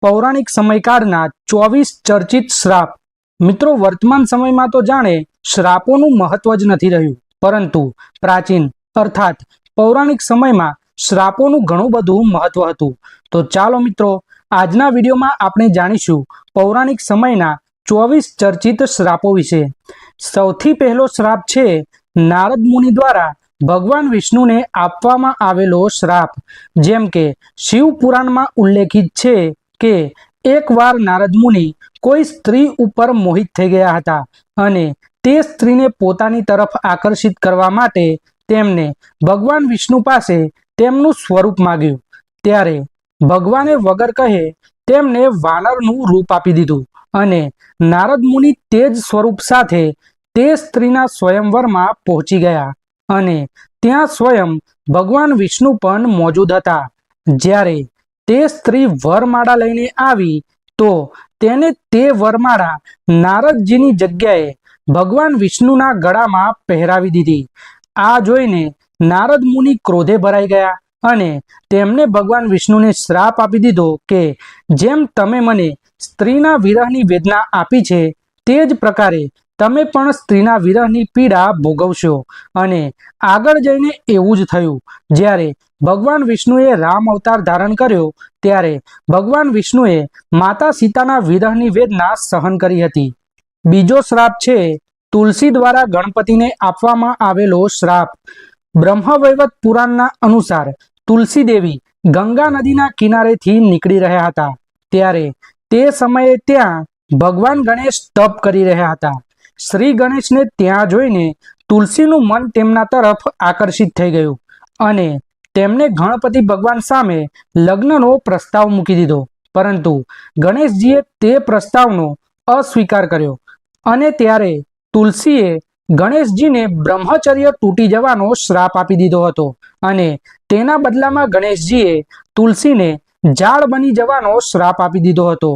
પૌરાણિક સમયકાળના 24 ચર્ચિત શ્રાપ। મિત્રો, વર્તમાન સમયમાં તો જાણે શ્રાપોનું મહત્વ જ નથી રહ્યું, પરંતુ પ્રાચીન અર્થાત પૌરાણિક સમયમાં શ્રાપોનું ઘણું બધું મહત્વ હતું। તો ચાલો મિત્રો, આજના વિડીયોમાં આપણે જાણીશું પૌરાણિક સમયના 24 ચર્ચિત શ્રાપો વિશે। સૌથી પહેલો શ્રાપ છે નારદ મુનિ દ્વારા ભગવાન વિષ્ણુને આપવામાં આવેલો શ્રાપ। જેમ કે શિવ પુરાણમાં ઉલ્લેખિત છે કે એકવાર નારદ મુનિ કોઈ સ્ત્રી ઉપર મોહિત થઈ ગયા હતા અને તે સ્ત્રીને પોતાની તરફ આકર્ષિત કરવા માટે તેમને ભગવાન વિષ્ણુ પાસે તેમનું સ્વરૂપ માંગ્યું। ત્યારે ભગવાને વગર કહે તેમને વાનરનું રૂપ આપી દીધું અને નારદ મુનિ તે જ સ્વરૂપ સાથે તે સ્ત્રીના સ્વયંવરમાં પહોંચી ગયા અને ત્યાં સ્વયં ભગવાન વિષ્ણુ પણ મોજૂદ હતા। જ્યારે તે સ્ત્રી વરમાળા લઈને આવી તો તેને તે વરમાળા નારદજીની જગ્યાએ ભગવાન વિષ્ણુના ગળામાં પહેરાવી દીધી। આ જોઈને નારદ મુનિ ક્રોધે ભરાઈ ગયા અને તેમને ભગવાન વિષ્ણુને શ્રાપ આપી દીધો કે જેમ તમે મને સ્ત્રીના વિરહની વેદના આપી છે તે જ પ્રકારે તમે પણ સ્ત્રીના વિરહની પીડા ભોગવશો। અને આગળ જઈને એવું જ થયું। જ્યારે ભગવાન વિષ્ણુએ રામ અવતાર ધારણ કર્યો ત્યારે ભગવાન વિષ્ણુએ માતા સીતાના વિરહની વેદના સહન કરી હતી। બીજો શ્રાપ છે તુલસી દ્વારા ગણપતિને આપવામાં આવેલો શ્રાપ। બ્રહ્મવૈવર્ત પુરાણના અનુસાર તુલસી દેવી ગંગા નદીના કિનારેથી નીકળી રહ્યા હતા। ત્યારે તે સમયે ત્યાં ભગવાન ગણેશ તપ કરી રહ્યા હતા। શ્રી ગણેશને ત્યાં જોઈને તુલસીનું મન તેમના તરફ આકર્ષિત થઈ ગયું અને તેમને ગણપતિ ભગવાન સામે લગ્નનો પ્રસ્તાવ મૂકી દીધો, પરંતુ ગણેશજીએ તે પ્રસ્તાવનો અસ્વીકાર કર્યો અને ત્યારે તુલસીએ ગણેશજીને બ્રહ્મચર્ય તૂટી જવાનો શ્રાપ આપી દીધો હતો અને તેના બદલામાં ગણેશજીએ તુલસીને ઝાડ બની જવાનો શ્રાપ આપી દીધો હતો।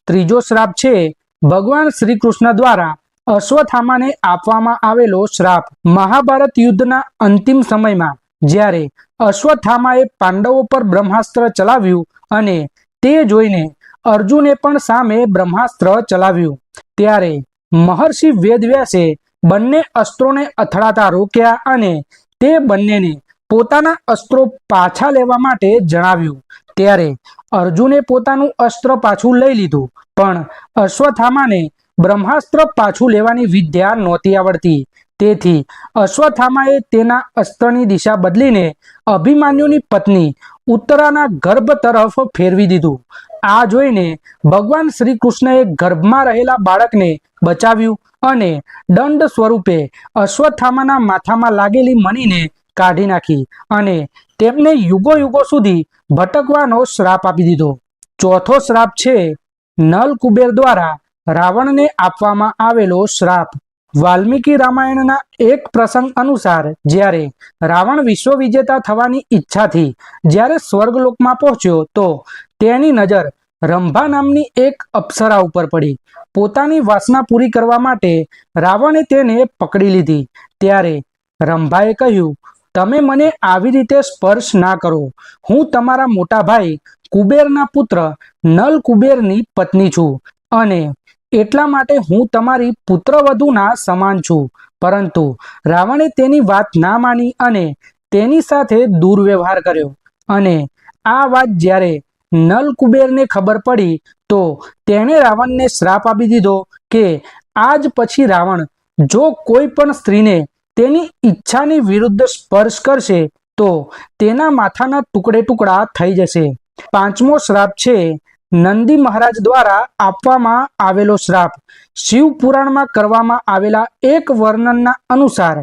ત્રીજો શ્રાપ છે ભગવાન શ્રી કૃષ્ણ દ્વારા અશ્વત્થામાને આપવામાં આવેલો શ્રાપ। મહાભારત યુદ્ધના અંતિમ સમયમાં જ્યારે અશ્વત્થામાએ પાંડવો પર બ્રહ્માસ્ત્ર ચલાવ્યું અને તે જોઈને અર્જુને પણ સામે બ્રહ્માસ્ત્ર ચલાવ્યું, ત્યારે મહર્ષિ વેદવ્યાસે બંને અસ્ત્રોને અથડાતા રોક્યા અને તે બંનેને પોતાના અસ્ત્રો પાછા લેવા માટે જણાવ્યું। ત્યારે અર્જુને પોતાનું અસ્ત્ર પાછું લઈ લીધું, પણ અશ્વત્થામાને બ્રહ્માસ્ત્ર પાછું લેવાની વિદ્યા નહોતી આવડતી। તેથી અશ્વત્થામાએ તેના અસ્ત્રની દિશા બદલીને અભિમન્યુની પત્ની ઉત્તરાના ગર્ભ તરફ ફેરવી દીધું। આ જોઈને ભગવાન શ્રી કૃષ્ણએ ગર્ભમાં રહેલા બાળકને બચાવ્યું અને દંડ સ્વરૂપે અશ્વત્થામાના માથામાં લાગેલી મણીને કાઢી નાખી અને તેમને યુગો યુગો સુધી ભટકવાનો શ્રાપ આપી દીધો। ચોથો શ્રાપ છે નલ કુબેર દ્વારા રાવણને આપવામાં આવેલો શ્રાપ। વાલ્મીકી રામાયણના એક પ્રસંગ અનુસાર જ્યારે રાવણ વિશ્વ વિજેતા થવાની ઈચ્છાથી જ્યારે સ્વર્ગલોકમાં પહોંચ્યો તો તેની નજર રંભા નામની એક અપ્સરા ઉપર પડી। પોતાની વાસના પૂરી કરવા માટે રાવણે તેને પકડી લીધી। ત્યારે રંભાએ કહ્યું, તમે મને આવી રીતે સ્પર્શ ના કરો, હું તમારા મોટા ભાઈ કુબેરના પુત્ર નલ કુબેરની પત્ની છું અને એટલા માટે હું તમારી પુત્રવધૂના સમાન છું। પરંતુ રાવણે તેની વાત ના માની અને તેની સાથે દુર્વ્યવહાર કર્યો અને આ વાત જ્યારે નલ કુબેરને ખબર પડી તો તેણે રાવણને શ્રાપ આપી દીધો કે આજ પછી રાવણ જો કોઈ પણ સ્ત્રીને તેની ઈચ્છાની વિરુદ્ધ સ્પર્શ કરશે તો તેના માથાના ટુકડે ટુકડા થઈ જશે। પાંચમો શ્રાપ છે નંદી મહારાજ દ્વારા આપવામાં આવેલો શ્રાપ। શિવ પુરાણમાં કરવામાં આવેલા એક વર્ણનના અનુસાર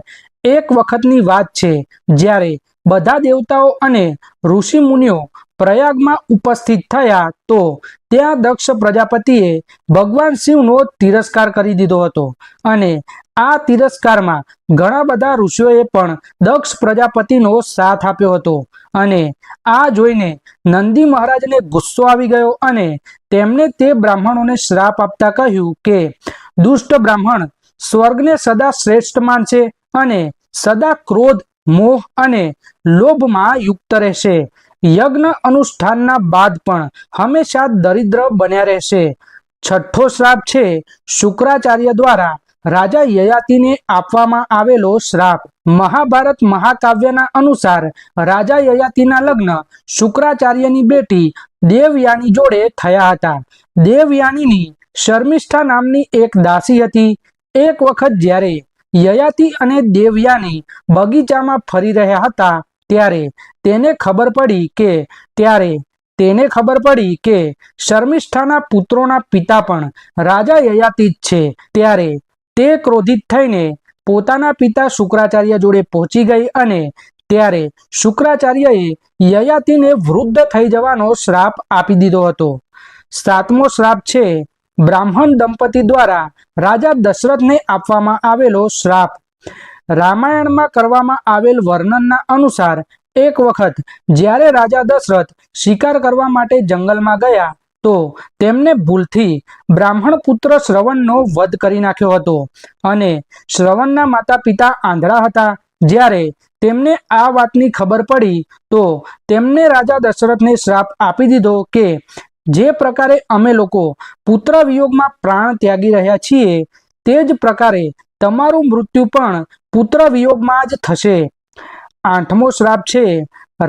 એક વખતની વાત છે જ્યારે બધા દેવતાઓ અને ઋષિ મુનિઓ પ્રયાગમાં ઉપસ્થિત થયા તો ત્યાં દક્ષ પ્રજાપતિએ ભગવાન શિવનો તિરસ્કાર કરી દીધો હતો અને આ તિરસ્કારમાં ઘણા બધા ઋષિઓએ પણ દક્ષ પ્રજાપતિનો સાથ આપ્યો હતો અને આ જોઈને નંદી મહારાજને ગુસ્સો આવી ગયો અને તેમણે તે બ્રાહ્મણોને શ્રાપ આપતા કહ્યું કે દુષ્ટ બ્રાહ્મણ સ્વર્ગને સદા શ્રેષ્ઠ માનશે અને સદા ક્રોધ, મોહ અને લોભમાં યુક્ત રહેશે। યજ્ઞ અનુષ્ઠાનના બાદ પણ હંમેશા દરિદ્ર બન્યા રહેશે. છઠ્ઠો શ્રાપ છે શુક્રાચાર્ય દ્વારા રાજા યયાતિને આપવામાં આવેલો શ્રાપ. મહાભારત મહાકાવ્યના અનુસાર રાજા યયાતિના લગ્ન શુક્રાચાર્યની બેટી દેવયાની જોડે થયા હતા. દેવયાનીની શર્મિષ્ઠા નામની એક દાસી હતી. એક વખત જ્યારે યયાતિ અને દેવયાની બગીચામાં ફરી રહ્યા હતા ત્યારે તેને ખબર પડી કે શર્મિષ્ઠાના પુત્રોના પિતા પણ રાજા યયાતિ જ છે. ત્યારે તે ક્રોધિત થઈને પોતાના પિતા શુક્રાચાર્ય જોડે પહોંચી ગઈ અને ત્યારે શુક્રાચાર્યએ યયાતિને વૃદ્ધ થઈ જવાનો શ્રાપ આપી દીધો હતો. સાતમો શ્રાપ છે બ્રાહ્મણ દંપતી દ્વારા રાજા દશરથને આપવામાં આવેલો શ્રાપ. રામાયણમાં કરવામાં આવેલ વર્ણનના અનુસાર એક વખત જ્યારે રાજા દશરથ શિકાર કરવા માટે જંગલમાં ગયા તો તેમને ભૂલથી બ્રાહ્મણ પુત્ર શ્રવણનો વધ કરી નાખ્યો હતો અને શ્રવણના માતા પિતા આંધળા હતા. જ્યારે તેમને આ વાતની ખબર પડી તો તેમને રાજા દશરથને શ્રાપ આપી દીધો કે જે પ્રકારે અમે લોકો પુત્ર વિયોગમાં પ્રાણ ત્યાગી રહ્યા છીએ તે જ પ્રકારે તમારું મૃત્યુ પણ પુત્ર વિયોગમાં જ થશે. આઠમો શ્રાપ છે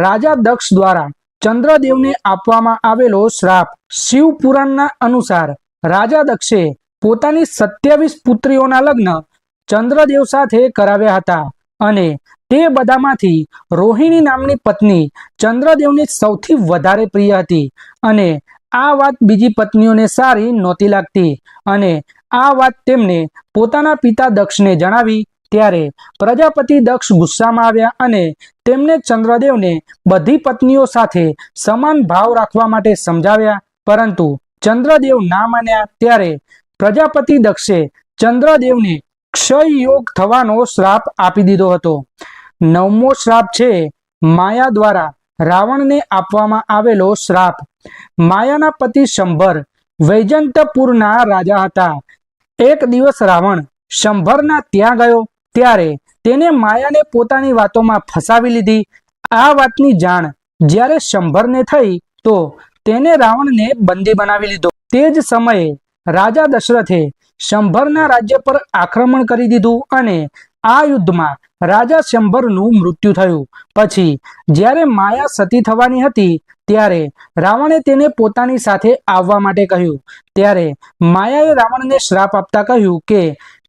રાજા દક્ષ દ્વારા ચંદ્રદેવને આપવામાં આવેલો શ્રાપ. શિવ પુરાણના અનુસાર રાજા દક્ષે પોતાની 27 પુત્રીઓના લગ્ન ચંદ્રદેવ સાથે કરાવ્યા હતા અને તે બધામાંથી રોહિણી નામની પત્ની ચંદ્રદેવને સૌથી વધારે પ્રિય હતી અને આ વાત બીજી પત્નીઓને સારી નહોતી લાગતી અને આ વાત તેમને પોતાના પિતા દક્ષને જણાવી. ત્યારે પ્રજાપતિ દક્ષ ગુસ્સામાં આવ્યા અને તેમને ચંદ્રદેવને બધી પત્નીઓ સાથે સમાન ભાવ રાખવા માટે સમજાવ્યા, પરંતુ ચંદ્રદેવ ના માન્યા. ત્યારે પ્રજાપતિ દક્ષે ચંદ્રદેવને ક્ષય યોગ થવાનો શ્રાપ આપી દીધો હતો. નવમો શ્રાપ છે માયા દ્વારા રાવણને આપવામાં આવેલો શ્રાપ. માયાના પતિ શંભર વૈજંતપુરના રાજા હતા. એક દિવસ રાવણ શંભરના ત્યાં ગયો ત્યારે તેને માયાને પોતાની વાતોમાં ફસાવી લીધી. આ વાતની જાણ જ્યારે શંભરને થઈ તો તેને રાવણને બંદી બનાવી લીધો. તે જ સમયે રાજા દશરથે શંભરના રાજ્ય પર આક્રમણ કરી દીધું અને આ યુદ્ધમાં રાજા શંભરનું મૃત્યુ થયું. પછી જ્યારે માયા સતી થવાની હતી ત્યારે રાવણે તેને પોતાની સાથે આવવા માટે કહ્યું. ત્યારે માયાએ રાવણને શ્રાપ આપતા કહ્યું કે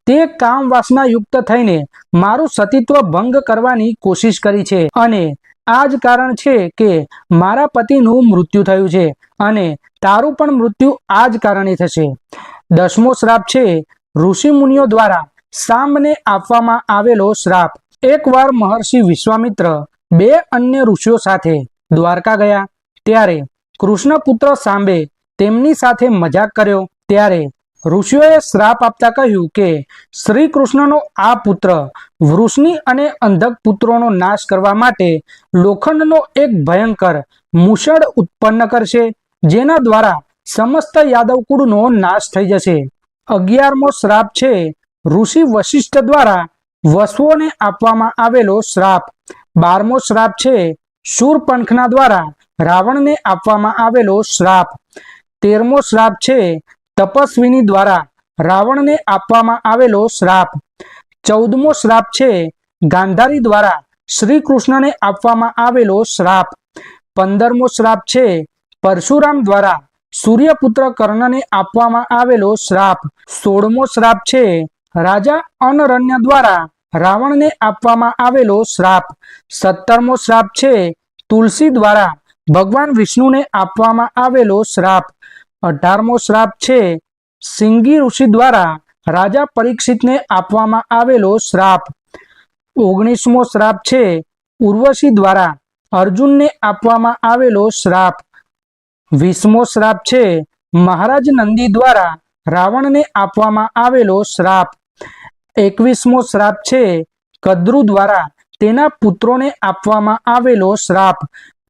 તે કામ વાસના યુક્ત થઈને મારું સતીત્વ ભંગ કરવાની કોશિશ કરી છે અને આ જ કારણ છે કે મારા પતિનું મૃત્યુ થયું છે અને તારું પણ મૃત્યુ આ જ કારણે થશે. 10મો શ્રાપ છે ઋષિ મુનિઓ દ્વારા સાંબને આપવામાં આવેલો શ્રાપ. એકવાર મહર્ષિ વિશ્વામિત્ર 2 અન્ય ઋષિઓ સાથે દ્વારકા ગયા ત્યારે કૃષ્ણપુત્ર સાંબે તેમની સાથે મજાક કર્યો. ત્યારે ઋષિઓએ શ્રાપ આપતા કહ્યું કે શ્રી કૃષ્ણનો આ પુત્ર વૃષ્ણિ અને અંધક પુત્રોનો નાશ કરવા માટે લોખંડનો એક ભયંકર મૂષળ ઉત્પન્ન કરશે, જેના દ્વારા સમસ્ત યાદવ કુળનો નાશ થઈ જશે. 11મો શ્રાપ છે ઋષિ વશિષ્ઠ દ્વારા વસુઓને આપવામાં આવેલો શ્રાપ. 12મો શ્રાપ છે શૂરપંખના દ્વારા રાવણને આપવામાં આવેલો શ્રાપ. 13મો શ્રાપ છે તપસ્વીની દ્વારા રાવણને આપવામાં આવેલો શ્રાપ. 14મો શ્રાપ છે ગાંધારી દ્વારા શ્રી કૃષ્ણને આપવામાં આવેલો શ્રાપ. 15મો શ્રાપ છે પરશુરામ દ્વારા સૂર્યપુત્ર કર્ણને આપવામાં આવેલો શ્રાપ. 16મો શ્રાપ છે રાજા અનરન્ય દ્વારા રાવણને આપવામાં આવેલો શ્રાપ. 17મો શ્રાપ છે તુલસી દ્વારા ભગવાન વિષ્ણુને આપવામાં આવેલો શ્રાપ. 18મો શ્રાપ છે સિંગી ઋષિ દ્વારા રાજા પરીક્ષિતને આપવામાં આવેલો શ્રાપ. 19મો શ્રાપ છે ઉર્વશી દ્વારા અર્જુનને આપવામાં આવેલો શ્રાપ. 20મો શ્રાપ છે મહારાજ નંદી દ્વારા રાવણને આપવામાં આવેલો શ્રાપ. 21મો શ્રાપ છે કદ્રુ દ્વારા તેના પુત્રોને આપવામાં આવેલો શ્રાપ.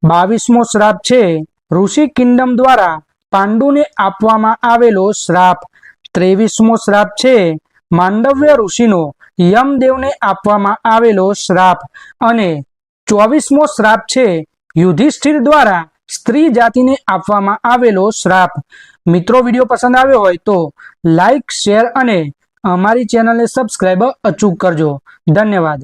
22મો શ્રાપ છે ઋષિ કિંડમ દ્વારા પાંડુને આપવામાં આવેલો શ્રાપ. 23મો શ્રાપ છે માંડવ્ય ઋષિનો યમદેવને આપવામાં આવેલો શ્રાપ. અને 24મો શ્રાપ છે યુધિષ્ઠિર દ્વારા સ્ત્રી જાતિને આપવામાં આવેલો શ્રાપ। મિત્રો વિડીયો પસંદ આવ્યો હોય તો લાઈક, શેર અને અમારી ચેનલને સબસ્ક્રાઇબ અચૂક કરજો। ધન્યવાદ।